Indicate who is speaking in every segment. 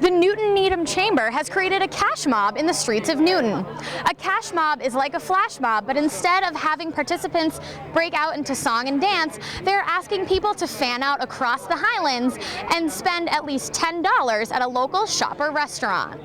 Speaker 1: The Newton Needham Chamber has created a cash mob in the streets of Newton. A cash mob is like a flash mob, but instead of having participants break out into song and dance, they're asking people to fan out across the Highlands and spend at least $10 at a local shop or restaurant.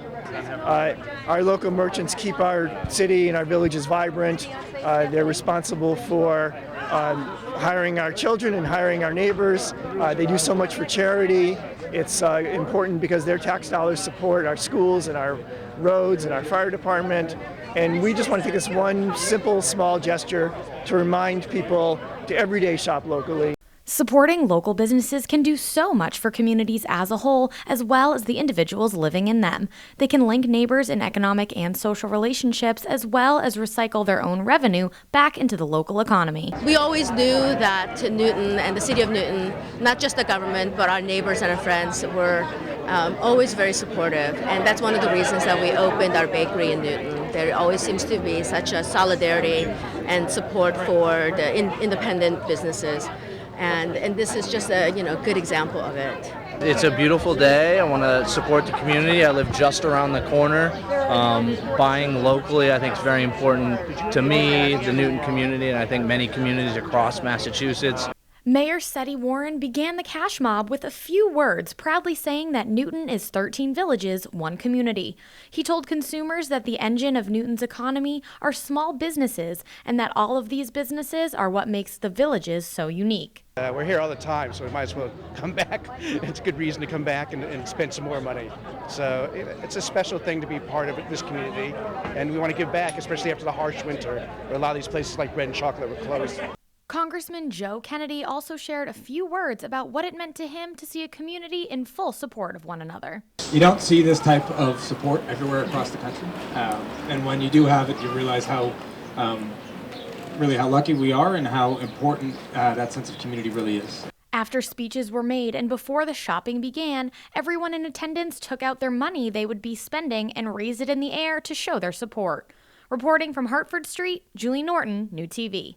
Speaker 2: Our local merchants keep our city and our villages vibrant. They're responsible for hiring our children and hiring our neighbors. They do so much for charity. It's important because their tax dollars support our schools and our roads and our fire department. And we just want to take this one simple, small gesture to remind people to everyday shop locally.
Speaker 1: Supporting local businesses can do so much for communities as a whole, as well as the individuals living in them. They can link neighbors in economic and social relationships, as well as recycle their own revenue back into the local economy.
Speaker 3: We always knew that Newton and the city of Newton, not just the government, but our neighbors and our friends were always very supportive. And that's one of the reasons that we opened our bakery in Newton. There always seems to be such a solidarity and support for the independent businesses. And this is just a good example of it.
Speaker 4: It's a beautiful day. I want to support the community. I live just around the corner. Buying locally, I think, is very important to me, the Newton community, and I think many communities across Massachusetts.
Speaker 1: Mayor Seti Warren began the cash mob with a few words, proudly saying that Newton is 13 villages, one community. He told consumers that the engine of Newton's economy are small businesses and that all of these businesses are what makes the villages so unique.
Speaker 5: We're here all the time, so we might as well come back. It's a good reason to come back and spend some more money. So it's a special thing to be part of this community, and we want to give back, especially after the harsh winter, where a lot of these places like bread and chocolate were closed.
Speaker 1: Congressman Joe Kennedy also shared a few words about what it meant to him to see a community in full support of one another.
Speaker 6: You don't see this type of support everywhere across the country, and when you do have it, you realize how lucky we are and how important that sense of community really is.
Speaker 1: After speeches were made and before the shopping began, everyone in attendance took out their money they would be spending and raised it in the air to show their support. Reporting from Hartford Street, Julie Norton, New TV.